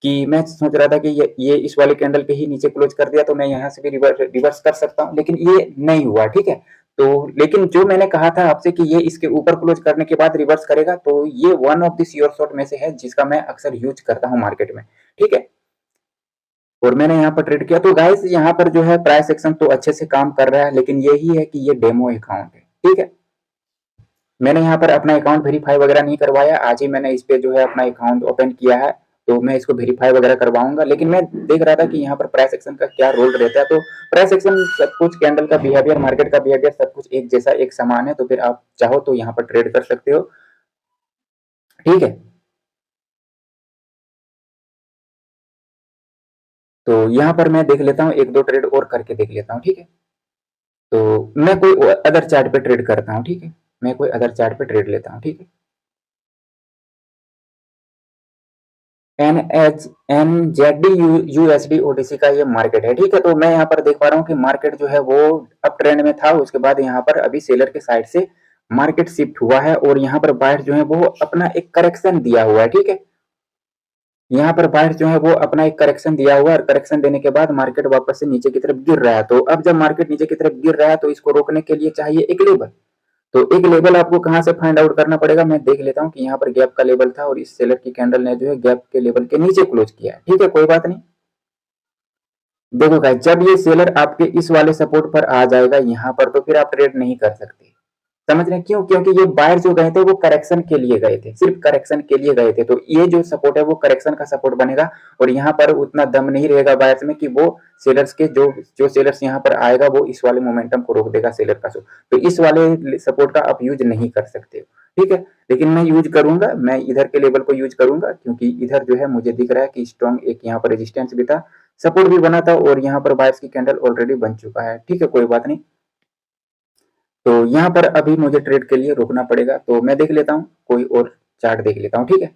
कि मैं सोच रहा था कि ये इस वाले कैंडल के ही नीचे क्लोज कर दिया तो मैं यहाँ से भी रिवर्स कर सकता हूँ, लेकिन ये नहीं हुआ। ठीक है, तो लेकिन जो मैंने कहा था आपसे कि ये इसके ऊपर क्लोज करने के बाद रिवर्स करेगा, तो ये one of the sure shot में से है जिसका मैं अक्सर यूज करता हूँ मार्केट में। ठीक है, और मैंने यहाँ पर ट्रेड किया। तो गाइस यहाँ पर जो है प्राइस एक्शन तो अच्छे से काम कर रहा है, लेकिन यही है कि ये डेमो अकाउंट है। ठीक है, मैंने यहाँ पर अपना अकाउंट वेरीफाई वगैरह नहीं करवाया, आज ही मैंने इस पे जो है अपना अकाउंट ओपन किया है, तो मैं इसको वेरीफाई वगैरह करवाऊंगा। लेकिन मैं देख रहा था कि यहाँ पर प्राइस एक्शन का क्या रोल रहता है। तो प्राइस एक्शन सब कुछ, कैंडल का बिहेवियर, मार्केट का बिहेवियर सब कुछ एक जैसा, एक समान है। तो फिर आप चाहो तो यहाँ पर ट्रेड कर सकते हो। ठीक है, तो यहाँ पर मैं देख लेता हूँ, एक दो ट्रेड और करके देख लेता हूँ। ठीक है, तो मैं कोई अदर चार्ट पे ट्रेड करता हूँ। ठीक है, मैं कोई अदर चार्ट पे ट्रेड लेता हूँ। ठीक है, NZD USD OTC का ये मार्केट है। ठीक है, तो मैं यहाँ पर देख पा रहा हूँ कि मार्केट जो है वो अप ट्रेंड में था, उसके बाद यहाँ पर अभी सेलर के साइड से मार्केट शिफ्ट हुआ है और यहाँ पर बायर जो है वो अपना एक करेक्शन दिया हुआ है। ठीक है, यहाँ पर बायर जो है वो अपना एक करेक्शन दिया हुआ है और करेक्शन देने के बाद मार्केट वापस से नीचे की तरफ गिर रहा है। तो अब जब मार्केट नीचे की तरफ गिर रहा है तो इसको रोकने के लिए चाहिए एक लेवल। तो एक लेवल आपको कहां से फाइंड आउट करना पड़ेगा, मैं देख लेता हूं कि यहाँ पर गैप का लेवल था और इस सेलर की कैंडल ने जो है गैप के लेवल के नीचे क्लोज किया है। ठीक है, कोई बात नहीं। देखो गाइस, जब ये सेलर आपके इस वाले सपोर्ट पर आ जाएगा यहाँ पर, तो फिर आप ट्रेड नहीं कर सकते। समझ रहे हैं क्यों? क्योंकि ये बायर जो गए थे वो करेक्शन के लिए गए थे, सिर्फ करेक्शन के लिए गए थे। तो ये जो सपोर्ट है वो करेक्शन का सपोर्ट बनेगा और यहाँ पर उतना दम नहीं रहेगा बायर्स में कि वो सेलर्स के जो जो सेलर्स यहाँ पर आएगा वो इस वाले मोमेंटम को रोक देगा सेलर का। तो इस वाले सपोर्ट का आप यूज नहीं कर सकते हो। ठीक है, लेकिन मैं यूज करूंगा, मैं इधर के लेवल को यूज करूंगा क्योंकि इधर जो है मुझे दिख रहा है कि स्ट्रॉन्ग एक यहाँ पर रेजिस्टेंस भी था, सपोर्ट भी बना था और यहाँ पर बायर्स की कैंडल ऑलरेडी बन चुका है। ठीक है, कोई बात नहीं। तो यहाँ पर अभी मुझे ट्रेड के लिए रोकना पड़ेगा, तो मैं देख लेता हूँ, कोई और चार्ट देख लेता हूँ। ठीक है,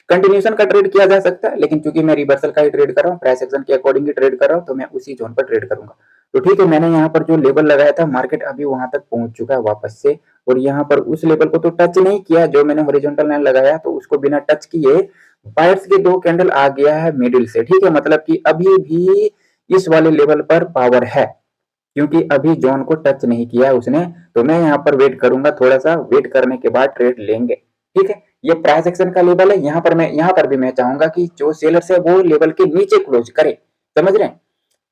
कंटिन्यूशन का ट्रेड किया जा सकता है, लेकिन चूंकि मैं रिवर्सल का ही ट्रेड कर रहा हूँ, प्राइस एक्शन के अकॉर्डिंग ही ट्रेड कर रहा हूँ, तो मैं उसी जोन पर ट्रेड करूंगा। तो ठीक है, मैंने यहाँ पर जो लेवल लगाया था, मार्केट अभी वहां तक पहुंच चुका है वापस से, और यहाँ पर उस लेवल को तो टच नहीं किया जो मैंने हॉरिजॉन्टल लाइन लगाया, तो उसको बिना टच किए बायर्स के दो कैंडल आ गया है मिडिल से। ठीक है, मतलब कि अभी भी इस वाले लेवल पर पावर है क्योंकि अभी जोन को टच नहीं किया है उसने। तो मैं यहाँ पर वेट करूंगा, थोड़ा सा वेट करने के बाद ट्रेड लेंगे। ठीक है, ये प्राइस एक्शन का लेवल है, यहाँ पर भी मैं चाहूंगा कि जो सेलर्स है वो लेवल के नीचे क्लोज करे। समझ रहे हैं?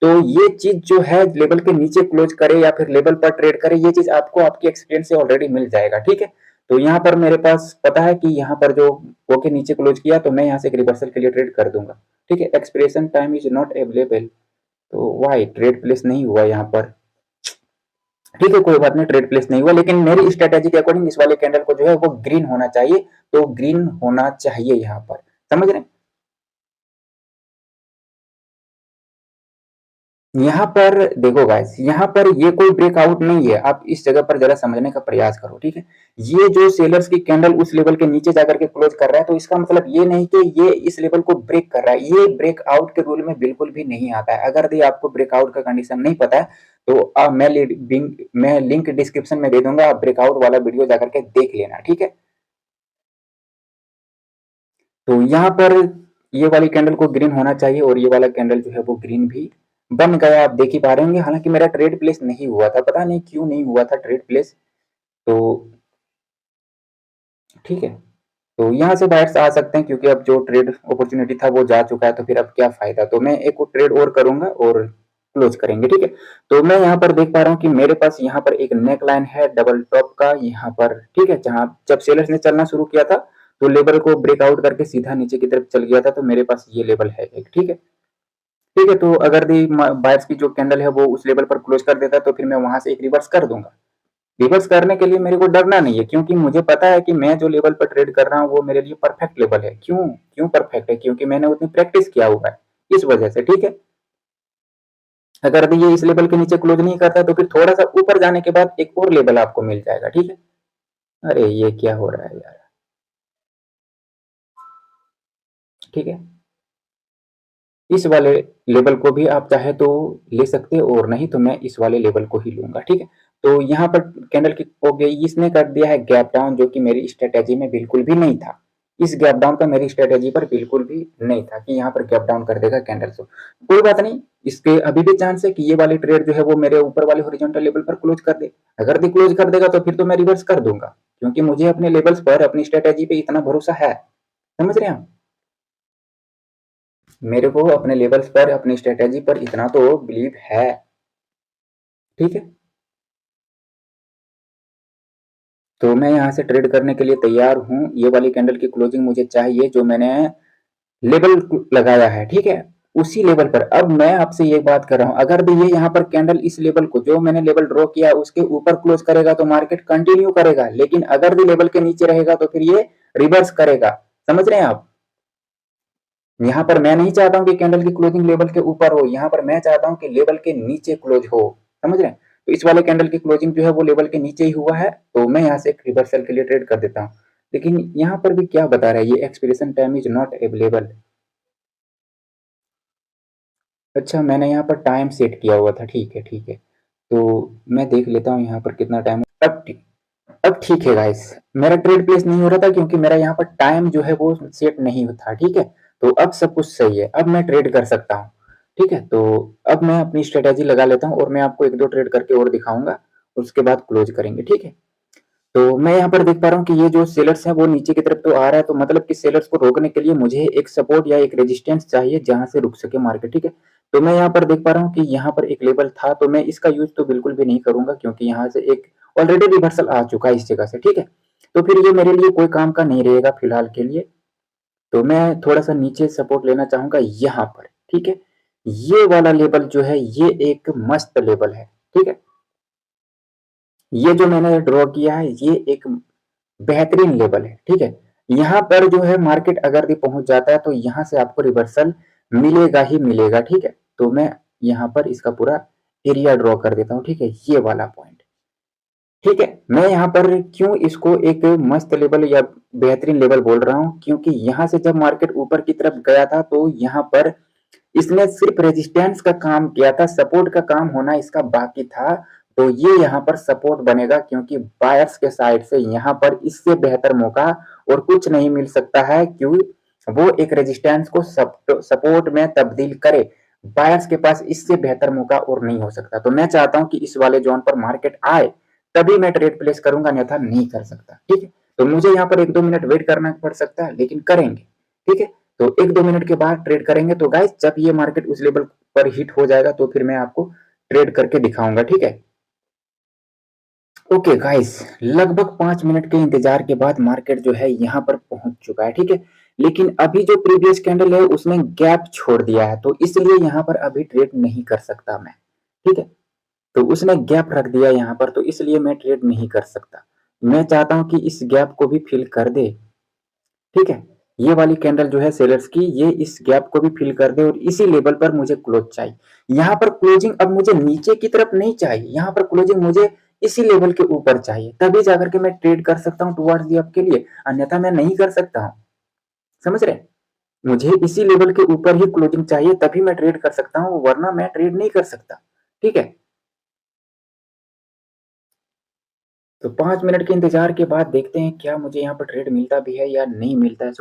तो ये चीज जो है लेवल के नीचे क्लोज करे या फिर लेवल पर ट्रेड करे, ये चीज आपको आपके एक्सपीरियंस से ऑलरेडी मिल जाएगा। ठीक है, तो यहाँ पर मेरे पास पता है कि यहाँ पर जो वो के नीचे क्लोज किया, तो मैं यहाँ से एक रिवर्सल के लिए ट्रेड कर दूंगा। ठीक है, expression time is not available, तो वाई ट्रेड प्लेस नहीं हुआ यहाँ पर। ठीक है, कोई बात नहीं, ट्रेड प्लेस नहीं हुआ, लेकिन मेरी स्ट्रेटेजी के अकॉर्डिंग इस वाले कैंडल को जो है वो ग्रीन होना चाहिए, तो ग्रीन होना चाहिए यहाँ पर। समझ रहे हैं? यहाँ पर देखो गाइस, यहाँ पर ये कोई ब्रेकआउट नहीं है, आप इस जगह पर जरा समझने का प्रयास करो। ठीक है, ये जो सेलर्स की कैंडल उस लेवल के नीचे जाकर के क्लोज कर रहा है, तो इसका मतलब ये नहीं कि ये इस लेवल को ब्रेक कर रहा है, ये ब्रेकआउट के रूल में बिल्कुल भी नहीं आता है। अगर ये आपको ब्रेकआउट का कंडीशन नहीं पता है तो मैं लिंक डिस्क्रिप्शन में दे दूंगा, आप ब्रेकआउट वाला वीडियो जाकर के देख लेना। ठीक है, तो यहाँ पर ये वाली कैंडल को ग्रीन होना चाहिए और ये वाला कैंडल जो है वो ग्रीन भी बन गया, आप देख ही पा रहे होंगे। हालांकि मेरा ट्रेड प्लेस नहीं हुआ था, पता नहीं क्यों नहीं हुआ था ट्रेड प्लेस। तो ठीक है, तो यहाँ से बायर्स आ सकते हैं क्योंकि अब जो ट्रेड अपॉर्चुनिटी था वो जा चुका है, तो फिर अब क्या फायदा। तो मैं एक ट्रेड और करूंगा और क्लोज करेंगे, ठीक है। तो मैं यहाँ पर देख पा रहा हूँ कि मेरे पास यहाँ पर एक नेक लाइन है डबल टॉप का यहाँ पर, ठीक है, जहां जब सेलर्स ने चलना शुरू किया था तो लेवल को ब्रेकआउट करके सीधा नीचे की तरफ चल गया था, तो मेरे पास ये लेवल है एक, ठीक है। ठीक है, तो अगर दी बायर्स की जो कैंडल है वो उस लेवल पर क्लोज कर देता तो फिर मैं वहां से एक रिवर्स कर दूंगा। रिवर्स करने के लिए मेरे को डरना नहीं है, क्योंकि मुझे पता है कि मैं जो लेवल पर ट्रेड कर रहा हूँ वो मेरे लिए परफेक्ट लेवल है। क्यों क्यों परफेक्ट है? क्योंकि मैंने उतनी प्रैक्टिस किया हुआ है, इस वजह से, ठीक है। अगर अभी ये इस लेवल के नीचे क्लोज नहीं करता तो फिर थोड़ा सा ऊपर जाने के बाद एक और लेवल आपको मिल जाएगा, ठीक है। अरे ये क्या हो रहा है यार, ठीक है। इस वाले लेवल को भी आप चाहे तो ले सकते हो और नहीं तो मैं इस वाले लेवल को ही लूंगा, ठीक है। तो यहाँ पर कैंडल की हो गई, इसने कर दिया है गैप डाउन, जो कि मेरी स्ट्रेटेजी में बिल्कुल भी नहीं था। इस गैप डाउन का मेरी स्ट्रेटेजी पर बिल्कुल भी नहीं था कि यहाँ पर गैप डाउन कर देगा कैंडल। से कोई बात नहीं, इसके अभी भी चांस है कि ये वाली ट्रेड जो है वो मेरे ऊपर वाले हॉरिजॉन्टल लेवल पर क्लोज कर दे। अगर भी क्लोज कर देगा तो फिर तो मैं रिवर्स कर दूंगा, क्योंकि मुझे अपने लेवल्स पर अपनी स्ट्रेटेजी पे इतना भरोसा है। समझ रहे हैं आप? मेरे को अपने लेवल्स पर अपनी स्ट्रेटेजी पर इतना तो बिलीव है, ठीक है। तो मैं यहाँ से ट्रेड करने के लिए तैयार हूँ। ये वाली कैंडल की क्लोजिंग मुझे चाहिए जो मैंने लेवल लगाया है, ठीक है, उसी लेवल पर। अब मैं आपसे ये बात कर रहा हूँ, अगर भी ये यहाँ पर कैंडल इस लेवल को, जो मैंने लेवल ड्रॉ किया उसके ऊपर क्लोज करेगा तो मार्केट कंटिन्यू करेगा, लेकिन अगर भी लेवल के नीचे रहेगा तो फिर ये रिवर्स करेगा। समझ रहे हैं आप? यहाँ पर मैं नहीं चाहता हूँ कि कैंडल की क्लोजिंग लेवल के ऊपर हो, यहाँ पर मैं चाहता हूँ कि लेवल के नीचे क्लोज हो। समझ रहे हैं? तो इस वाले कैंडल की क्लोजिंग जो है वो लेवल के नीचे ही हुआ है, तो मैं यहाँ से एक रिवर्सल के लिए ट्रेड कर देता हूँ। लेकिन यहाँ पर भी क्या बता रहा है, ये expiration time is not available. अच्छा, मैंने यहाँ पर टाइम सेट किया हुआ था, ठीक है ठीक है। तो मैं देख लेता हूँ यहाँ पर कितना टाइम। अब ठीक है गाइस, मेरा ट्रेड प्लेस नहीं हो रहा था क्योंकि मेरा यहाँ पर टाइम जो है वो सेट नहीं था, ठीक है। तो अब सब कुछ सही है, अब मैं ट्रेड कर सकता हूँ, ठीक है। तो अब मैं अपनी स्ट्रेटेजी लगा लेता हूँ और मैं आपको एक दो ट्रेड करके और दिखाऊंगा, उसके बाद क्लोज करेंगे, ठीक है। तो मैं यहाँ पर देख पा रहा हूँ कि ये जो सेलर्स है वो नीचे की तरफ तो आ रहा है, तो मतलब कि सेलर्स को रोकने के लिए मुझे एक सपोर्ट या एक रेजिस्टेंस चाहिए जहां से रुक सके मार्केट, ठीक है। तो मैं यहाँ पर देख पा रहा हूँ कि यहाँ पर एक लेवल था, तो मैं इसका यूज तो बिल्कुल भी नहीं करूंगा क्योंकि यहाँ से एक ऑलरेडी रिवर्सल आ चुका है इस जगह से, ठीक है। तो फिर ये मेरे लिए कोई काम का नहीं रहेगा फिलहाल के लिए। तो मैं थोड़ा सा नीचे सपोर्ट लेना चाहूंगा यहाँ पर, ठीक है। ये वाला लेवल जो है ये एक मस्त लेवल है, ठीक है। ये जो मैंने ड्रॉ किया है ये एक बेहतरीन लेवल है, ठीक है। यहाँ पर जो है मार्केट अगर भी पहुंच जाता है तो यहाँ से आपको रिवर्सल मिलेगा ही मिलेगा, ठीक है। तो मैं यहाँ पर इसका पूरा एरिया ड्रॉ कर देता हूँ, ठीक है, ये वाला पॉइंट, ठीक है। मैं यहाँ पर क्यों इसको एक मस्त लेवल या बेहतरीन लेवल बोल रहा हूँ, क्योंकि यहाँ से जब मार्केट ऊपर की तरफ गया था तो यहाँ पर इसने सिर्फ रेजिस्टेंस का काम किया था, सपोर्ट का काम होना इसका बाकी था। तो ये यहाँ पर सपोर्ट बनेगा क्योंकि बायर्स के साइड से यहाँ पर इससे बेहतर मौका और कुछ नहीं मिल सकता है, क्योंकि वो एक रेजिस्टेंस को सपोर्ट में तब्दील करे। बायर्स के पास इससे बेहतर मौका और नहीं हो सकता। तो मैं चाहता हूं कि इस वाले जोन पर मार्केट आए तभी मैं ट्रेड प्लेस करूंगा, अन्यथा नहीं कर सकता, ठीक है। तो मुझे यहाँ पर एक दो मिनट वेट करना पड़ सकता है, लेकिन करेंगे, ठीक है। तो एक दो मिनट के बाद ट्रेड करेंगे। तो गाइस जब ये मार्केट उस लेवल पर हिट हो जाएगा तो फिर मैं आपको ट्रेड करके दिखाऊंगा, ठीक है। ओके गाइस, लगभग 5 मिनट के इंतजार के बाद मार्केट जो है यहाँ पर पहुंच चुका है, ठीक है। लेकिन अभी जो प्रीवियस कैंडल है उसने गैप छोड़ दिया है, तो इसलिए यहाँ पर अभी ट्रेड नहीं कर सकता मैं, ठीक है। तो उसने गैप रख दिया यहाँ पर, तो इसलिए मैं ट्रेड नहीं कर सकता। मैं चाहता हूं कि इस गैप को भी फिल कर दे, ठीक है। ये वाली कैंडल जो है सेलर्स की, ये इस गैप को भी फिल कर दे और इसी लेवल पर मुझे क्लोज चाहिए। यहाँ पर क्लोजिंग अब मुझे नीचे की तरफ नहीं चाहिए, यहाँ पर क्लोजिंग मुझे इसी लेवल के ऊपर चाहिए, तभी जाकर के मैं ट्रेड कर सकता हूँ टुवर्ड्स दी अप के लिए, अन्यथा मैं नहीं कर सकता हूँ। समझ रहे? मुझे इसी लेवल के ऊपर ही क्लोजिंग चाहिए तभी मैं ट्रेड कर सकता हूँ, वरना मैं ट्रेड नहीं कर सकता, ठीक है। तो 5 मिनट के इंतजार के बाद देखते हैं क्या मुझे यहाँ पर ट्रेड मिलता भी है या नहीं मिलता है।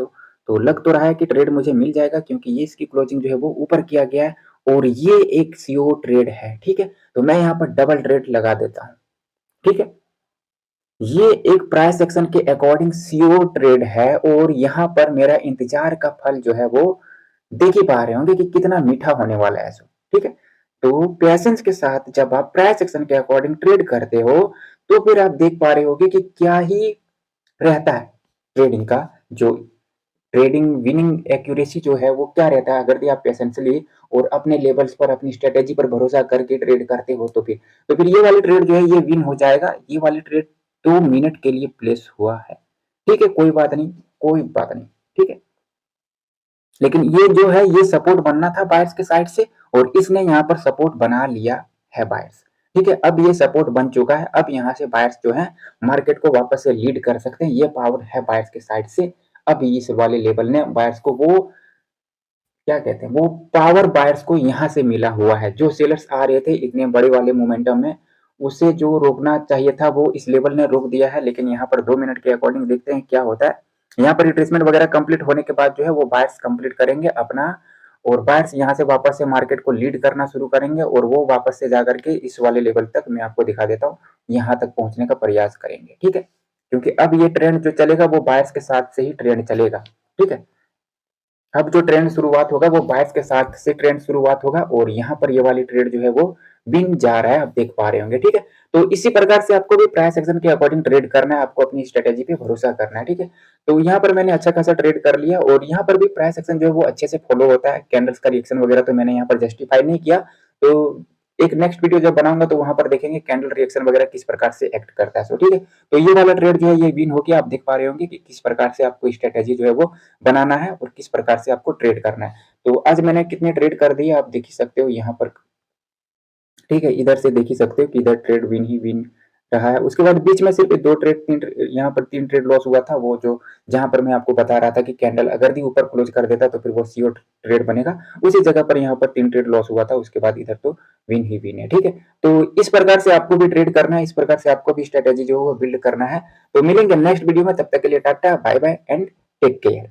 तो लग तो रहा है कि ट्रेड मुझे मिल जाएगा क्योंकि ये इसकी क्लोजिंग जो है वो ऊपर किया गया है और ये एक सीओ ट्रेड है, ठीक है। तो मैं यहाँ पर डबल ट्रेड लगा देता हूँ, ठीक है। ये एक प्राइस एक्शन के अकॉर्डिंग सीओ ट्रेड है और यहाँ पर मेरा इंतजार का फल जो है वो देख ही पा रहे होंगे कि कितना मीठा होने वाला है, ठीक है। तो पेशेंस के साथ जब आप प्राइस एक्शन के अकॉर्डिंग ट्रेड करते हो तो फिर आप देख पा रहे होगे कि क्या ही रहता है ट्रेडिंग का, जो ट्रेडिंग विनिंग एक्यूरेसी जो है वो क्या रहता है अगर भी आप पेशेंसली और अपने लेवल्स पर अपनी स्ट्रेटेजी पर भरोसा करके ट्रेड करते हो तो फिर ये वाली ट्रेड जो है ये विन हो जाएगा। ये वाली ट्रेड 2 मिनट के लिए प्लेस हुआ है, ठीक है, कोई बात नहीं, कोई बात नहीं, ठीक है। लेकिन ये जो है ये सपोर्ट बनना था बायर्स के साइड से और इसने यहाँ पर सपोर्ट बना लिया है बायर्स, ठीक है। अब ये सपोर्ट बन चुका है, अब यहाँ से बायर्स जो है मार्केट को वापस से लीड कर सकते हैं, ये पावर है बायर्स के साइड से। अब इस वाले लेवल ने बायर्स को वो क्या कहते हैं, वो पावर बायर्स को यहाँ से मिला हुआ है। जो सेलर्स आ रहे थे इतने बड़े वाले मोमेंटम में, उसे जो रोकना चाहिए था वो इस लेवल ने रोक दिया है। लेकिन यहाँ पर 2 मिनट के अकॉर्डिंग देखते हैं क्या होता है। यहाँ पर रिट्रेसमेंट वगैरह कंप्लीट होने के बाद जो है वो बायर्स कंप्लीट करेंगे अपना, और बायर्स यहाँ से वापस से मार्केट को लीड करना शुरू करेंगे और वो वापस से जाकर के इस वाले लेवल तक मैं आपको दिखा देता हूँ, यहाँ तक पहुंचने का प्रयास करेंगे, ठीक है। क्योंकि अब ये ट्रेंड जो चलेगा वो बायर्स के साथ से ही ट्रेंड चलेगा, ठीक है। अब जो ट्रेंड शुरुआत होगा वो बायर्स के साथ से ट्रेंड शुरुआत होगा और यहाँ पर ये वाली ट्रेड जो है वो बिन जा रहा है, आप देख पा रहे होंगे, ठीक है। तो इसी प्रकार से आपको भी प्राइस एक्शन के अकॉर्डिंग ट्रेड करना है, आपको अपनी स्ट्रेटेजी पे भरोसा करना है, ठीक है। तो यहाँ पर मैंने अच्छा खासा ट्रेड कर लिया और यहाँ पर भी प्राइस एक्शन जो है वो अच्छे से फॉलो होता है। कैंडल्स का रिएक्शन वगैरह तो मैंने यहाँ पर जस्टिफाई नहीं किया, तो एक नेक्स्ट वीडियो जब बनाऊंगा तो वहां पर देखेंगे कैंडल रिएक्शन वगैरह किस प्रकार से एक्ट करता है, सो ठीक है। तो ये वाला ट्रेड जो है ये विन हो गया, आप देख पा रहे होंगे कि किस प्रकार से आपको स्ट्रेटेजी जो है वो बनाना है और किस प्रकार से आपको ट्रेड करना है। तो आज मैंने कितने ट्रेड कर दिए आप देख ही सकते हो यहाँ पर, ठीक है। इधर से देख ही सकते हो कि इधर ट्रेड विन ही विन रहा है। उसके बाद बीच में सिर्फ 2 ट्रेड यहाँ पर 3 ट्रेड लॉस हुआ था, वो जो जहां पर मैं आपको बता रहा था कि कैंडल अगर भी ऊपर क्लोज कर देता तो फिर वो सीओ ट्रेड बनेगा, उसी जगह पर यहाँ पर 3 ट्रेड लॉस हुआ था। उसके बाद इधर तो विन ही विन है, ठीक है। तो इस प्रकार से आपको भी ट्रेड करना है, इस प्रकार से आपको भी स्ट्रेटेजी जो है वो बिल्ड करना है। तो मिलेंगे नेक्स्ट वीडियो में, तब तक के लिए tata bye bye and take care.